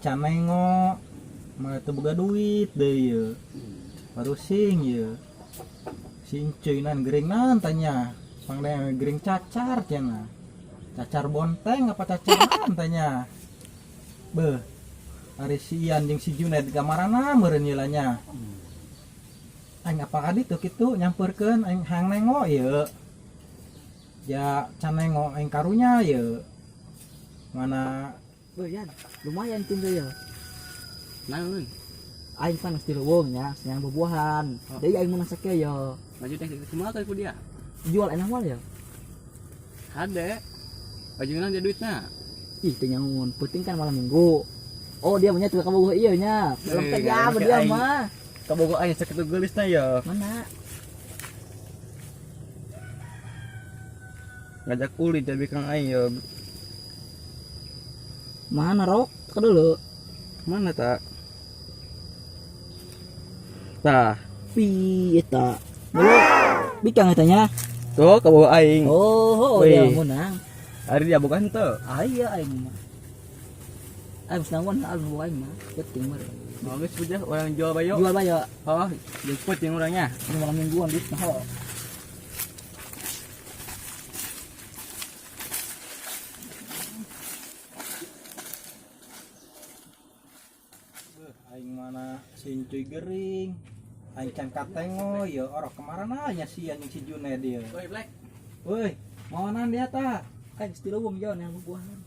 can nengok mah teu boga duit deui ye baru sing ye sing cuy nan gering nan tanya pangdeng gering cacar cenah cacar bonteng apa cacar nan tanya beuh ari si Ian jeung si Junaid gamarana meureun yeulanya aing apa kadi tuh kitu nyamperkeun aing hang nengok ye ya can nengok aing karunya ye mana Beuh Yan, lumayan tim ya. Naon? Aing kan mesti leuweung nya, sayang buah-buahan. Jadi aing mun sakeu ya. Baju teh kumaha ku dia? Jual enak mah ya. Hade. Bajuna dia duitna. Ih, teu nyamun, penting kan malam Minggu. Oh, dia punya tukang kabogoh ieu nya. Belum kerja dia mah. Kabogoh aing sakitu geulisna ya. Mana? Ngajak uli jadi kang aing ya. Mana rok? Ke dulu. Mana tak? Tah, Pi eta. Dulu. Bikang etanya. tuh kabogoh aing. Oh, Wih. dia menang. Ari dia bukan teu. Aya aing mah. Aing sangon aing mah. Penting mah. Bagus sudah orang jual bayo. Jual bayo. Oh, jemput yang orangnya. Ini malam Mingguan duit mah. aing mana sincuy gering aing can katengo ya orok kemarin aja si Ian jeung si Junaid dia Woi, Black. woi maonan dia ta Kan istilah wong jalan yang buah-buahan.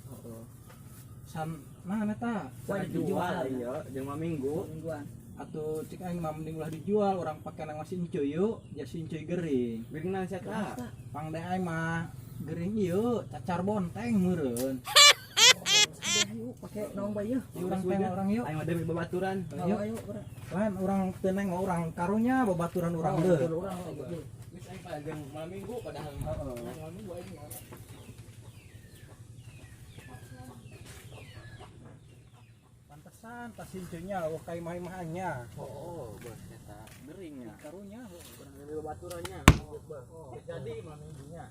san nah eta Wah, dijual. Iya, jeung Minggu. Mingguan. atuh cek aing mah mending ulah dijual orang pake nang masih sincuy yuk ya sincuy gering Bikin sia tah. pangdeng aing mah gering ieu cacar bonteng meureun Ayo pakai naon bae yeuh. di urang teh orang yuk Aing mah demi babaturan. Ayo ayo urang. lain orang teu nengok urang karunya babaturan urang deui Urang gitu. Geus aing pageun malam Minggu padahal mah. Malam Minggu aing mah. pantesan tas sincunya oh kai mah-mahanya Oh, bos eta geringnya. karunya Urang demi babaturannya. jadi malam minggunya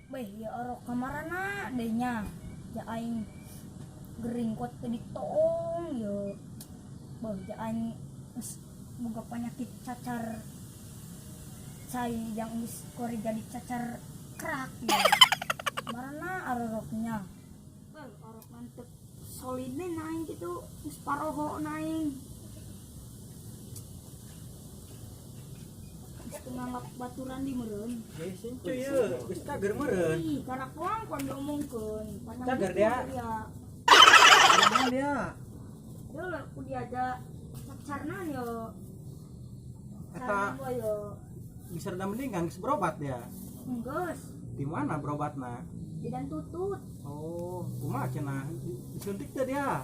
Beh, ya orok kamarana dehnya. Ya aing gering kuat teh ditong ya. Beh, ya aing geus boga penyakit cacar cai yang geus kori jadi cacar kerak ya. Kamarana oroknya. Beh, orok mantep solidnya naing gitu, geus paroho naing. Nganggap baturan di meureun. Ye sincuy ye geus cager meureun. Ih, karak doang kon diomongkeun. Cager dia. Ya. Mana dia? Dia lah ku diaja cacarna yo. Eta Carana yo. bisa rada mending kan geus berobat dia. Enggeus, Di mana berobatna? di dan tutut. Oh, kumaha cenah? Disuntik teh dia.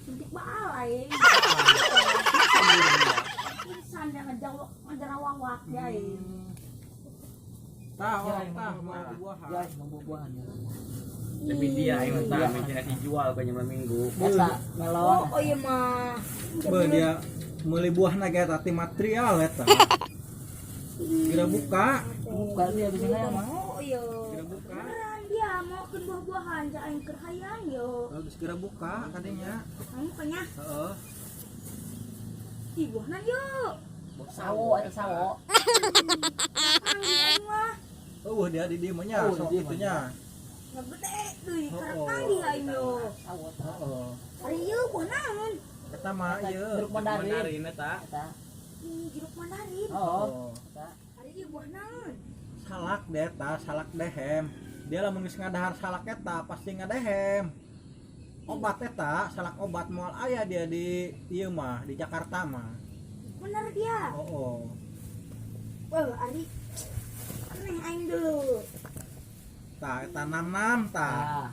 Suntik baal aing. Pisan dia ngejarawak dia aing. Tah, Ya, oh, yang tah, mau mau buah-buahan. buahan. Ya, mau buah-buahan ya. Tapi dia aing mah tah menjadi dijual ka malam Minggu. Biasa Oh, melon. oh iya mah. Beuh dia meuli buahna ge eta ti material eta. Kira buka, Bukan dia bisa mah. Oh iya. kira buka. Beneran dia mau ke buah-buahan ja aing keur hayang yo. Geus kira buka kadinya. Aing kanya Heeh. di buahna yo. Sawo eta sawo. Aing mah Eueuh dia di dieu mah nya, Oh, sok di dieu mah ya itunya. gede deui Oh, karena oh. tadi aing yo. Sawo. Heeh. Ari ieu buah naon? Eta mah ieu. Jeruk mandarin. Mandarin eta. Eta. Ih, jeruk mandarin. Oh. Oh. Eta. Ari ieu buah naon? Salak deh eta, salak dehem. Dia lamun geus ngadahar salak eta pasti ngadehem. Obat eta, salak obat moal aya dia di ieu mah, di Jakarta mah. Bener dia. Oh. Wah, Ari neng aing dulu. Tah eta nam-nam tah. Ah.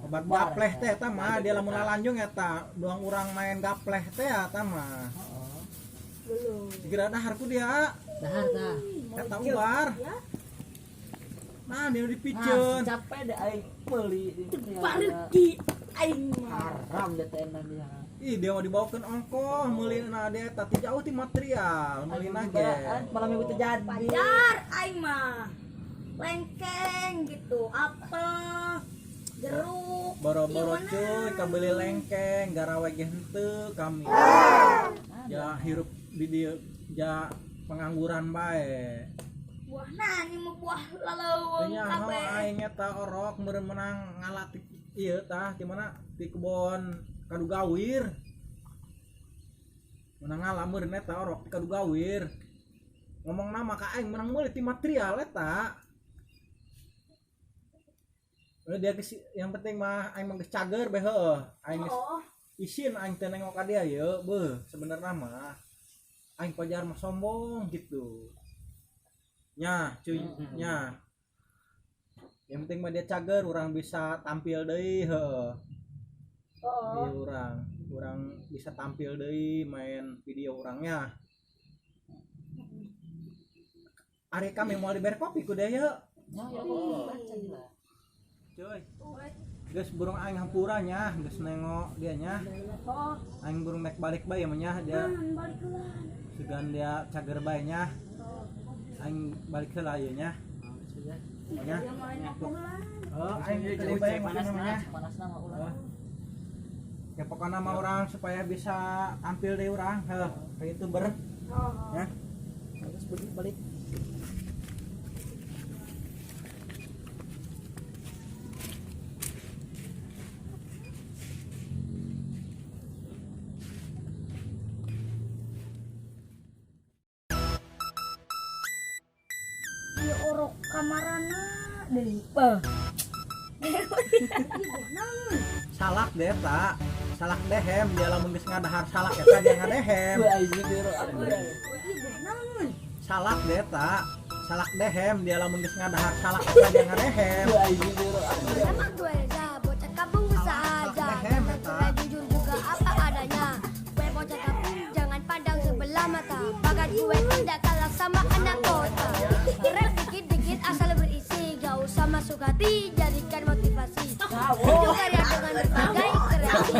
Obat gapleh teh eta mah dia lamun lalanjung eta, doang urang main gapleh teh eta mah. Heeh. Belum. Dikira dahar ku dia. Dahar tah. Kata Mojok, ubar. ya. Nah, dia Nah, dipiceun. capek deh aing meuli. Pareki aing mah. Haram dia tenan dia. Ih, dia mau dibawakeun ongkoh meulina dia eta ti jauh ti material, meulina ge. Malam Minggu terjadi. Pajar aing mah. Lengkeng gitu, apel. jeruk boro-boro cuy kabeli lengkeng garawe ge henteu kami ya hirup di dieu ja pengangguran bae buah nani mah buah laleuweung nya kabeh aing eta orok meureun menang ngalat ieu tah di mana di kebon Kadugawir menang ngalah meureun eta orok di Kadugawir ngomong nama ka aing menang meuli ti material eta dia yang penting mah aing mah geus cager beh heuh aing geus isin aing teh nengok ka dia ye beuh sebenarnya mah aing pajar mah sombong gitu nya cuy nya yang penting mah dia cager urang bisa tampil deui heuh ieu urang bisa tampil deui main video urangnya ari kami mau diberi kopi ku dia ye cuy geus burung aing hampuranya geus nengok dia nya aing burung mek balik bae nya dia segan dia cager bae nya aing balik heula ieu nya nya aing tadi bae namanya panasna mah ulah ya pokoknya mah orang supaya bisa tampil deui urang heuh ka YouTuber ya terus balik ieu orok kamarana deui salak deh tak salak dehem dia lamun geus ngadahar salak eta dia ngadehem salak deh tak salak dehem dia lamun geus ngadahar salak eta dia ngadehem Sama gue aja, bocah kampung bisa aja. Natural jujur juga apa adanya. Gue bocah kampung, jangan pandang sebelah mata. Bakat gue tidak kalah sama anak kota. Rap dikit-dikit asal berisi, gak usah masuk hati, jadikan motivasi. Hidup karya dengan berbagai kreasi.